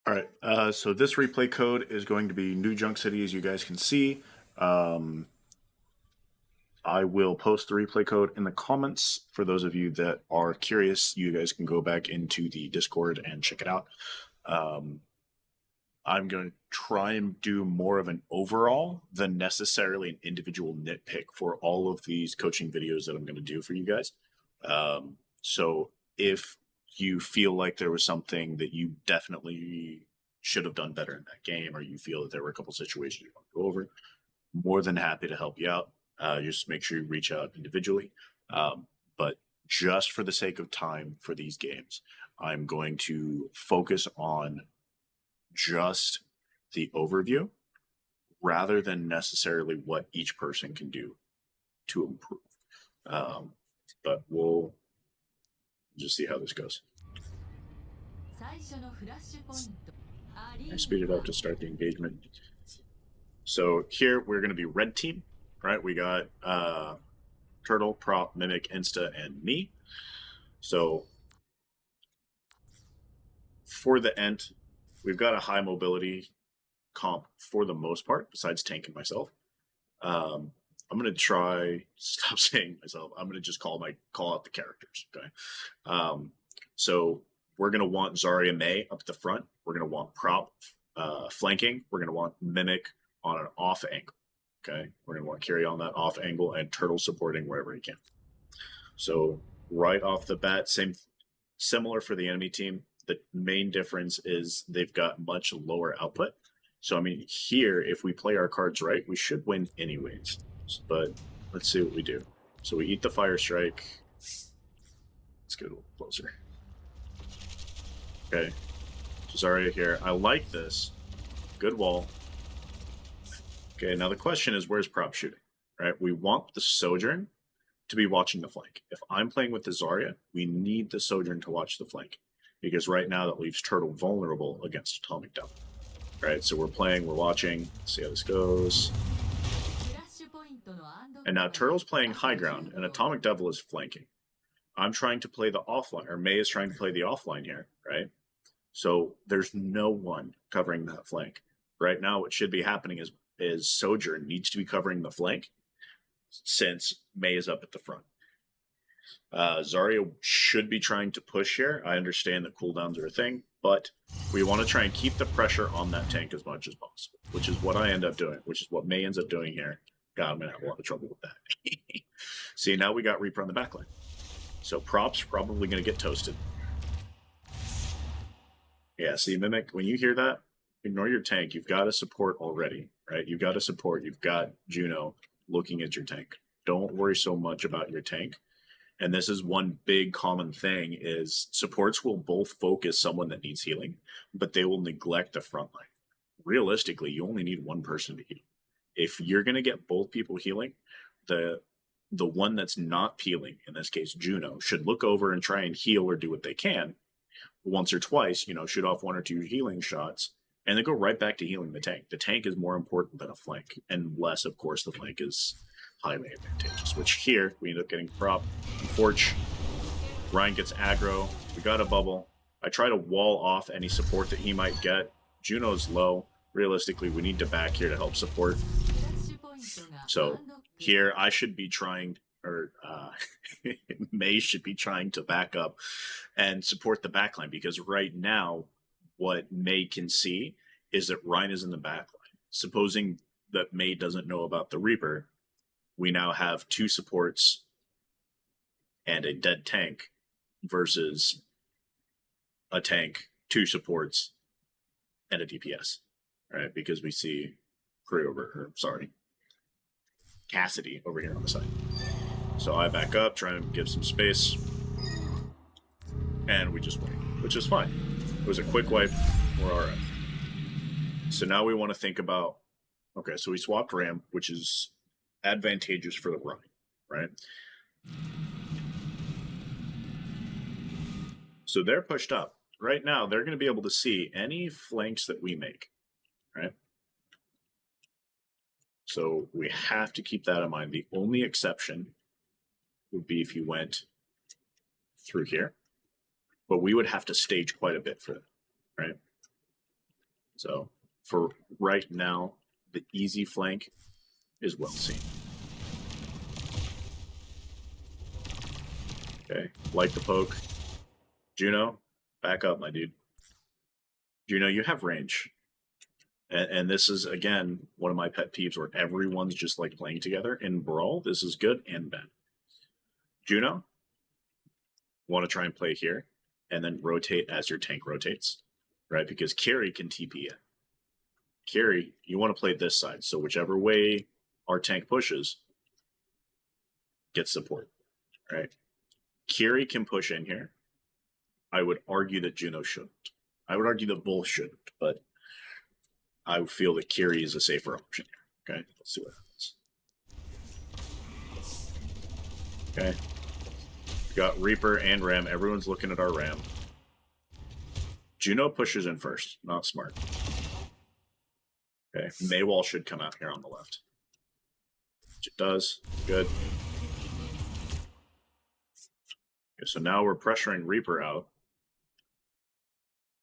All right, so this replay code is going to be New Junk City, as you guys can see. I will post the replay code in the comments. For those of you that are curious, you guys can go back into the Discord and check it out. I'm going to try and do more of an overall than necessarily an individual nitpick for all of these coaching videos that I'm going to do for you guys. So if you feel like there was something that you definitely should have done better in that game, or you feel that there were a couple situations you want to go over, more than happy to help you out. Just make sure you reach out individually. But just for the sake of time for these games, I'm going to focus on just the overview rather than necessarily what each person can do to improve. But we'll just see how this goes. I speed it up to start the engagement. So here we're going to be red team, right? We got Turtle, Prop, Mimic, Insta, and me. So for the Ent, we've got a high mobility comp for the most part, besides Tank and myself. I'm going to try stop saying myself. I'm going to just call out the characters. Okay. So we're going to want Zarya May up the front. We're going to want Prop flanking. We're going to want Mimic on an off angle. Okay. We're going to want Carry on that off angle and Turtle supporting wherever he can. So right off the bat, similar for the enemy team. The main difference is they've got much lower output. So, I mean, here, if we play our cards right, we should win anyways. But let's see what we do. So we eat the Fire Strike. Let's get a little closer. Okay. Zarya here. I like this. Good wall. Okay, now the question is, where's Prop shooting? Right? We want the Sojourn to be watching the flank. If I'm playing with the Zarya, we need the Sojourn to watch the flank. Because right now that leaves Turtle vulnerable against Atomic Devil. Right, so we're watching, let's see how this goes. And now Turtle's playing high ground, and Atomic Devil is flanking. I'm trying to play the offline, or May is trying to play the offline here, right? So there's no one covering that flank. Right now what should be happening is Sojourn needs to be covering the flank, since May is up at the front. Zarya should be trying to push here. I understand that cooldowns are a thing, but we want to try and keep the pressure on that tank as much as possible, which is what I end up doing, which is what May ends up doing here. God, I'm going to have a lot of trouble with that. See, now we got Reaper on the backline. So Prop's probably going to get toasted. Yeah, see, Mimic, when you hear that, ignore your tank. You've got a support already, right? You've got a support. You've got Juno looking at your tank. Don't worry so much about your tank. And this is one big common thing is supports will both focus someone that needs healing, but they will neglect the front line. Realistically, you only need one person to heal. If you're going to get both people healing, the one that's not healing, in this case Juno, should look over and try and heal or do what they can once or twice, shoot off 1 or 2 healing shots, and then go right back to healing the tank. The tank is more important than a flank, unless, of course, the flank is highly advantageous, which here we end up getting Prop. Forge. Ryan gets aggro. We got a bubble. I try to wall off any support that he might get. Juno's low. Realistically, we need to back here to help support. So here I should be trying, or May should be trying to back up and support the backline, because right now what May can see is that Ryan is in the backline. Supposing that May doesn't know about the Reaper, we now have 2 supports and a dead tank versus a tank, 2 supports, and a DPS, right? Because we see Cassidy over here on the side. So I back up, trying to give some space, and we just win, which is fine. It was a quick wipe. We're all right. So now we want to think about, okay, so we swapped Ram, which is advantageous for the run, right? So they're pushed up. Right now, they're going to be able to see any flanks that we make, right? So we have to keep that in mind. The only exception would be if you went through here, but we would have to stage quite a bit for that, right? So for right now, the easy flank is well seen. Okay, like the poke. Juno, back up, my dude. Juno, you have range. And this is, again, one of my pet peeves where everyone's just like playing together. In Brawl, this is good and bad. Juno, want to try and play here and then rotate as your tank rotates, right? Because carry can TP it. Carry, you want to play this side. So whichever way our tank pushes, gets support, right? Carry can push in here. I would argue that Juno shouldn't. I would argue that both shouldn't, but I would feel that carry is a safer option here. Okay, let's see what happens. Okay, we got Reaper and Ram. Everyone's looking at our Ram. Juno pushes in first. Not smart. Okay, Maywall should come out here on the left. Which it does. Good. Okay, so now we're pressuring Reaper out.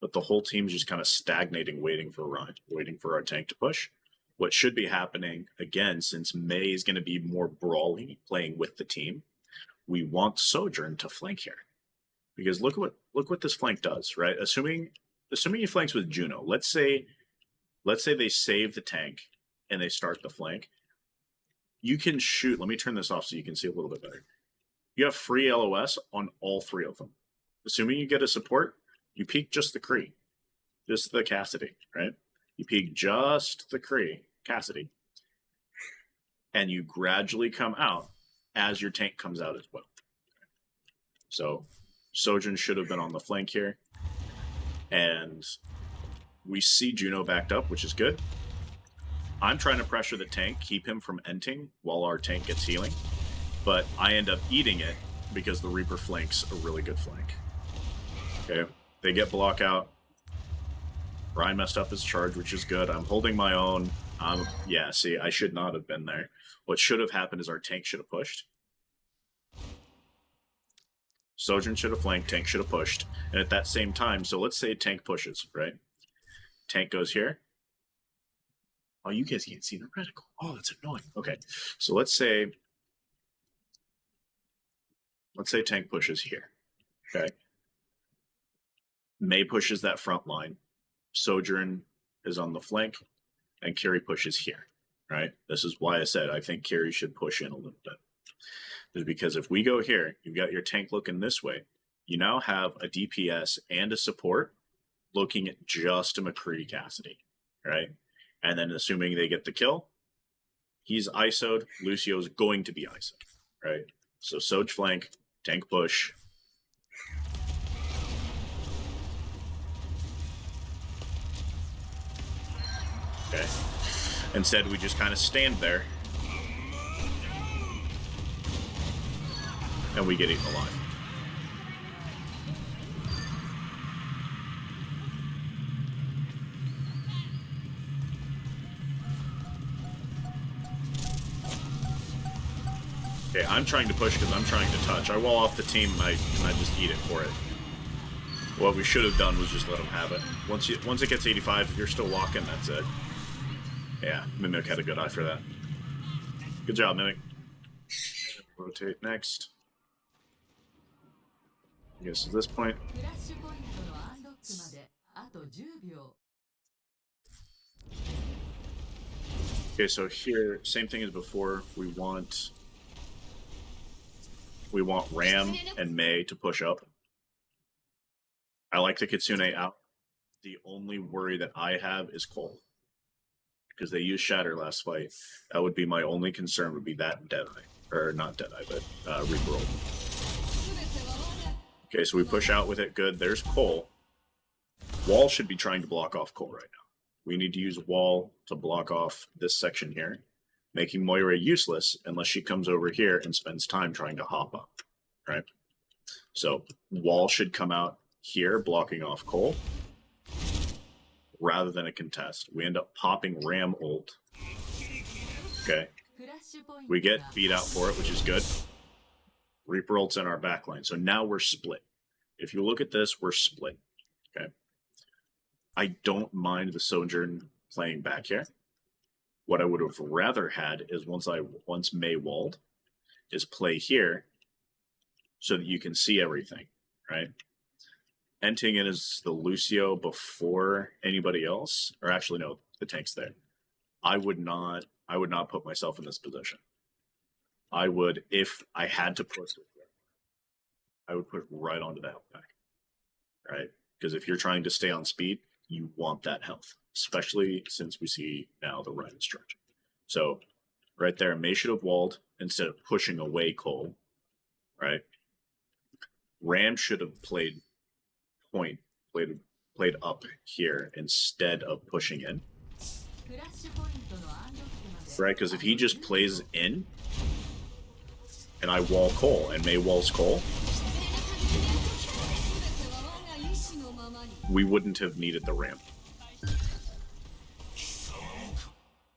But the whole team's just kind of stagnating, waiting for our tank to push. What should be happening, again, since Mei is going to be more brawly, playing with the team, we want Sojourn to flank here. Because look what this flank does, right? Assuming he flanks with Juno, let's say they save the tank and they start the flank. You can shoot. Let me turn this off so you can see a little bit better. You have free LOS on all three of them. Assuming you get a support, you peek just the Kree, just the Cassidy, right? You peek just the Kree, Cassidy, and you gradually come out as your tank comes out as well. So Sojourn should have been on the flank here, and we see Juno backed up, which is good. I'm trying to pressure the tank, keep him from enting while our tank gets healing, but I end up eating it because the Reaper flanks a really good flank. Okay. They get block out. Brian messed up his charge, which is good. I'm holding my own. Yeah, see, I should not have been there. What should have happened is our tank should have pushed. Sojourn should have flanked, tank should have pushed. And at that same time, so let's say tank pushes, right? Tank goes here. Oh, you guys can't see the reticle. Oh, that's annoying. Okay, so let's say tank pushes here, okay? Mei pushes that front line. Sojourn is on the flank, and carry pushes here, right? This is why I said I think carry should push in a little bit. Is because if we go here, you've got your tank looking this way. You now have a DPS and a support looking at just a McCree Cassidy, right? And then assuming they get the kill, he's ISO'd. Lucio's going to be ISO'd, right? So Soj flank, tank push. Okay. Instead, we just kind of stand there. And we get eaten alive. Okay, I'm trying to push because I'm trying to touch. I wall off the team and I just eat it for it. What we should have done was just let them have it. Once it gets 85, if you're still walking, that's it. Yeah, Mimic had a good eye for that. Good job, Mimic. Rotate next. I guess at this point. Okay, so here, same thing as before. We want Ram and Mei to push up. I like the Kitsune out. The only worry that I have is Cole. Because they used Shatter last fight. That would be my only concern, would be that Deadeye. Or not Deadeye, but Reaper. Okay, so we push out with it. Good. There's Cole. Wall should be trying to block off Cole right now. We need to use Wall to block off this section here, making Moira useless unless she comes over here and spends time trying to hop up, right? So Wall should come out here, blocking off Cole, rather than a contest. We end up popping Ram ult. Okay. We get beat out for it, which is good. Reaper ult's in our backline. So now we're split. If you look at this, we're split. Okay. I don't mind the Sojourn playing back here. What I would have rather had is once May walled, is play here so that you can see everything, right? Entering in as the Lucio before anybody else, or actually no, the tank's there. I would not put myself in this position. I would, if I had to put it, I would put it right onto the health pack, right? Because if you're trying to stay on speed, you want that health, especially since we see now the Rhine stretching. So right there, May should have walled instead of pushing away Cole, right? Ram should have played point, played up here instead of pushing in, right? Because if he just plays in, and I wall Cole, and May walls Cole, we wouldn't have needed the ramp.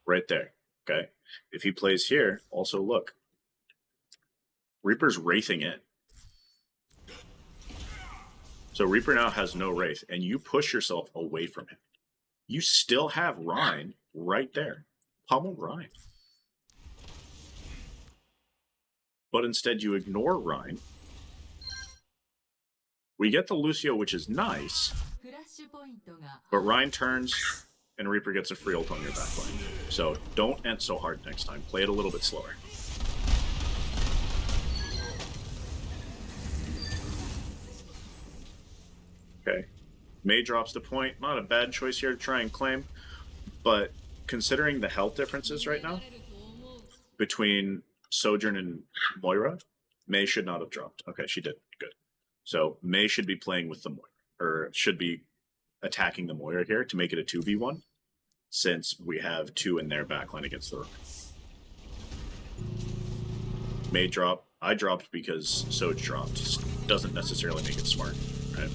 Right there, okay? If he plays here, also look. Reaper's wraithing in. So Reaper now has no wraith, and you push yourself away from him. You still have Rhine right there. Pummel Rhine. But instead you ignore Rhine. We get the Lucio, which is nice, but Rhine turns and Reaper gets a free ult on your backline. So don't end so hard next time. Play it a little bit slower. Okay. May drops the point. Not a bad choice here to try and claim, but considering the health differences right now between Sojourn and Moira, May should not have dropped. Okay, she did. Good. So May should be playing with the Moira, or should be attacking the Moira here to make it a 2v1, since we have two in their backline against the Rook. May drop. I dropped because Soj dropped. Doesn't necessarily make it smart, right?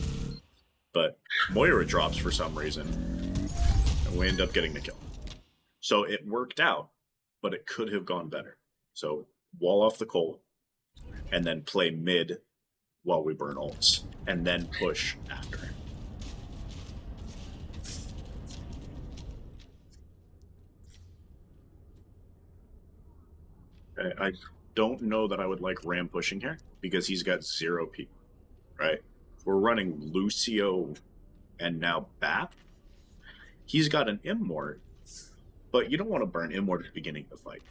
But Moira drops for some reason, and we end up getting the kill. So it worked out, but it could have gone better. So wall off the Cole, and then play mid while we burn ults, and then push after. Okay, I don't know that I would like Ram pushing here, because he's got 0 P, right? We're running Lucio and now Bap. He's got an Immort, but you don't want to burn Immort at the beginning of the fight.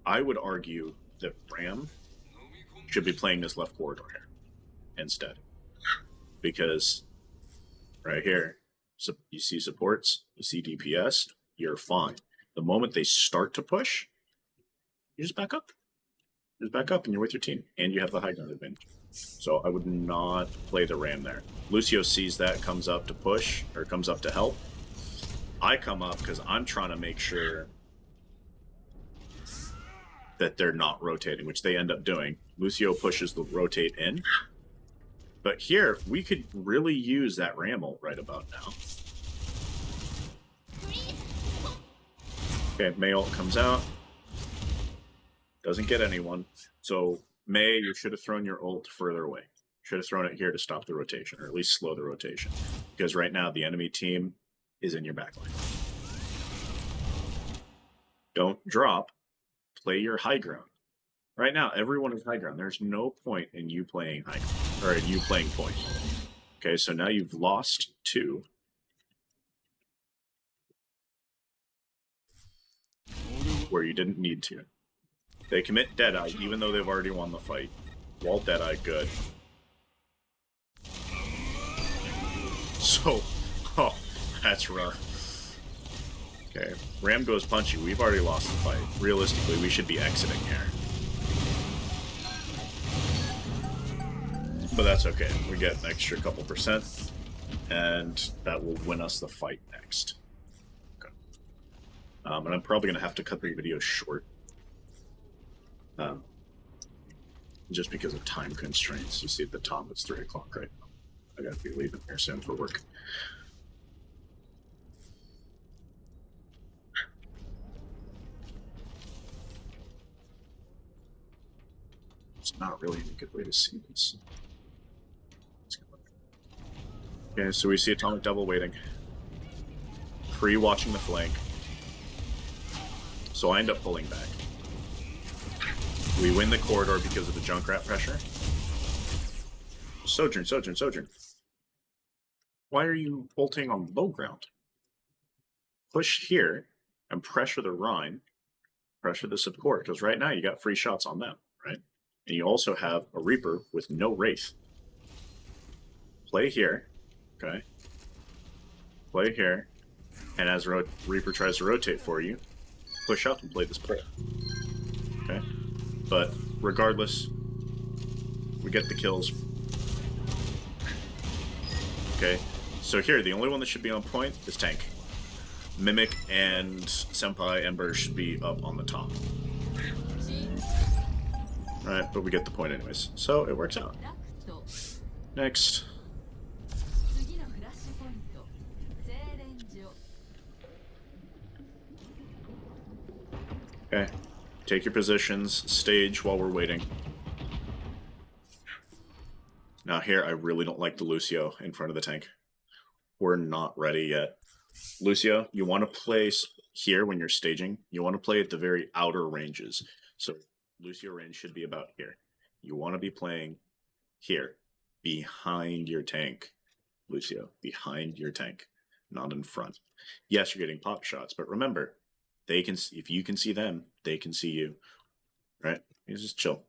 I would argue that Ram should be playing this left corridor here instead. Because right here, so you see supports, you see DPS, you're fine. The moment they start to push, you just back up. Just back up and you're with your team. And you have the high ground advantage. So I would not play the Ram there. Lucio sees that, comes up to push, or comes up to help. I come up because I'm trying to make sure that they're not rotating, which they end up doing. Lucio pushes the rotate in. But here, we could really use that Ram ult right about now. Okay, May ult comes out. Doesn't get anyone. So May, you should have thrown your ult further away. Should have thrown it here to stop the rotation, or at least slow the rotation. Because right now, the enemy team is in your backline. Don't drop. Play your high ground. Right now, everyone is high ground. There's no point in you playing high ground, or in you playing point. Okay, so now you've lost 2. Where you didn't need to. They commit Deadeye, even though they've already won the fight. Wall Deadeye, good. So, oh, that's rough. Okay, Ram goes punchy. We've already lost the fight. Realistically, we should be exiting here. But that's okay. We get an extra couple %, and that will win us the fight next. Okay. And I'm probably going to have to cut the video short. Just because of time constraints. You see at the top, it's 3 o'clock right now. I gotta be leaving here soon for work. It's not really a good way to see this. Okay, so we see Atomic Devil waiting. pre-watching the flank. So I end up pulling back. We win the corridor because of the Junkrat pressure. Sojourn, Sojourn, Sojourn. Why are you ulting on low ground? Push here and pressure the Rhine, pressure the support, because right now you got free shots on them, right? And you also have a Reaper with no Wraith. Play here, okay? Play here, and as Reaper tries to rotate for you, push up and play this pull. Okay? But regardless, we get the kills. Okay? So here, the only one that should be on point is tank. Mimic and Senpai Ember should be up on the top. Alright, but we get the point anyways. So it works out. Next. Okay. Take your positions, stage while we're waiting. Now here, I really don't like the Lucio in front of the tank. We're not ready yet. Lucio, you want to play here when you're staging. You want to play at the very outer ranges. So Lucio range should be about here. You want to be playing here, behind your tank. Lucio, behind your tank, not in front. Yes, you're getting pop shots, but remember, they can. If you can see them, they can see you. Right? You just chill.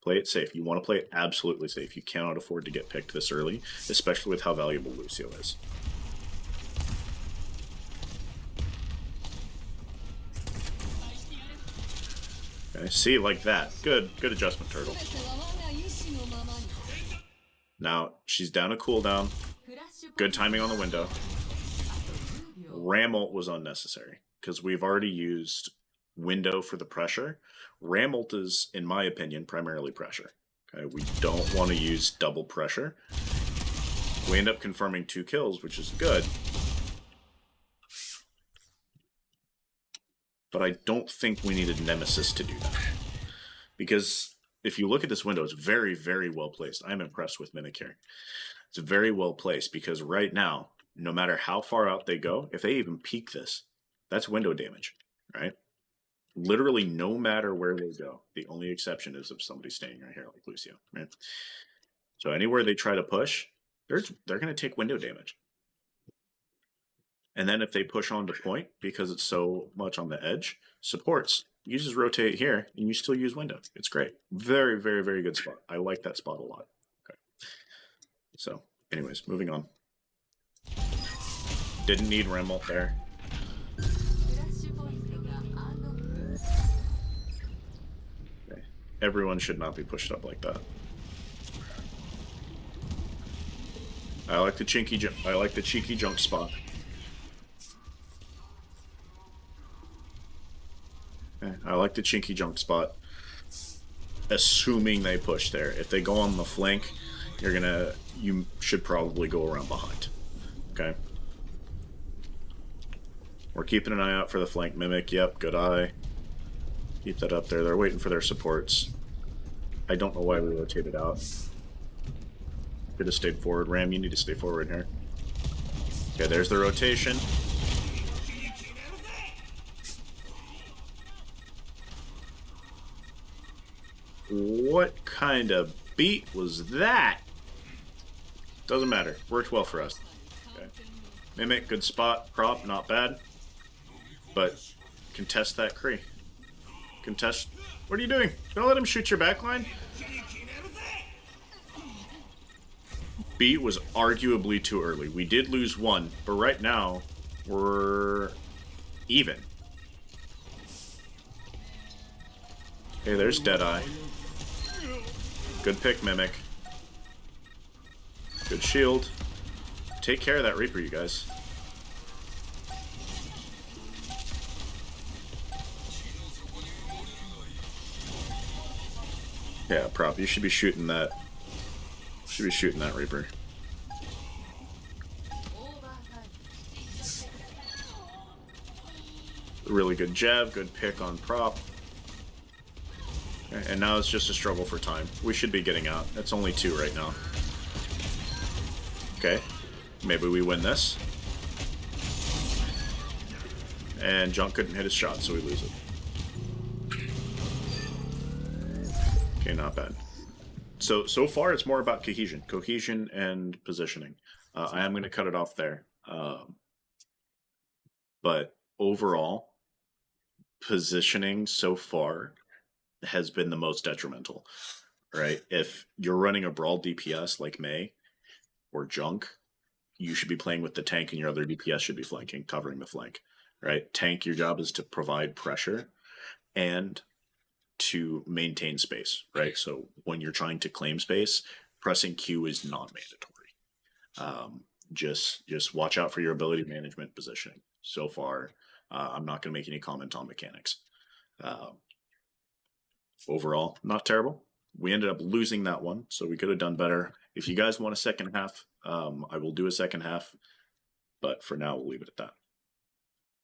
Play it safe. You want to play it absolutely safe. You cannot afford to get picked this early, especially with how valuable Lucio is. Okay, see, like that. Good adjustment, Turtle. Now, she's down a cooldown. Good timing on the window. Ram ult was unnecessary, because we've already used window for the pressure. Ram ult is, in my opinion, primarily pressure. Okay, we don't want to use double pressure. We end up confirming 2 kills, which is good. But I don't think we needed Nemesis to do that. Because if you look at this window, it's very, very well placed. I'm impressed with Mimic here. It's very well placed because right now, no matter how far out they go, if they even peek this, that's window damage, right? Literally no matter where they go. The only exception is if somebody's staying right here like Lucio, right? So anywhere they try to push, they're going to take window damage. And then if they push on to point, because it's so much on the edge, supports. You just rotate here, and you still use window. It's great. Very, very, very good spot. I like that spot a lot. Okay. So, anyways, moving on. Didn't need Ram ult there. Okay. Everyone should not be pushed up like that. I like the cheeky junk spot. I like the chinky junk spot, assuming they push there. If they go on the flank, you should probably go around behind. Okay. We're keeping an eye out for the flank Mimic. Yep, good eye. Keep that up there. They're waiting for their supports. I don't know why we rotated out. Could have stayed forward. Ram, you need to stay forward here. Okay, there's the rotation. What kind of beat was that? Doesn't matter. Worked well for us. Okay. Mimic, good spot. Prop, not bad. But contest that Kree. Contest. What are you doing? Don't let him shoot your backline. Beat was arguably too early. We did lose 1, but right now we're even. Okay, there's Deadeye. Good pick, Mimic. Good shield. Take care of that Reaper, you guys. Yeah, Prop, you should be shooting that. Should be shooting that Reaper. Really good jab, good pick on Prop. And now it's just a struggle for time. We should be getting out. It's only 2 right now. Okay. Maybe we win this. and Junk couldn't hit his shot, so we lose it. Okay, not bad. So far, it's more about cohesion and positioning. I am going to cut it off there. But overall, positioning so far has been the most detrimental, right? If you're running a Brawl DPS like May or Junk, you should be playing with the tank and your other DPS should be flanking, covering the flank, right? Tank, your job is to provide pressure and to maintain space, right? So when you're trying to claim space, pressing Q is not mandatory. Just watch out for your ability management positioning. So far, I'm not going to make any comment on mechanics. Overall, not terrible. We ended up losing that one, so we could have done better. If you guys want a second half, I will do a second half, but for now, we'll leave it at that.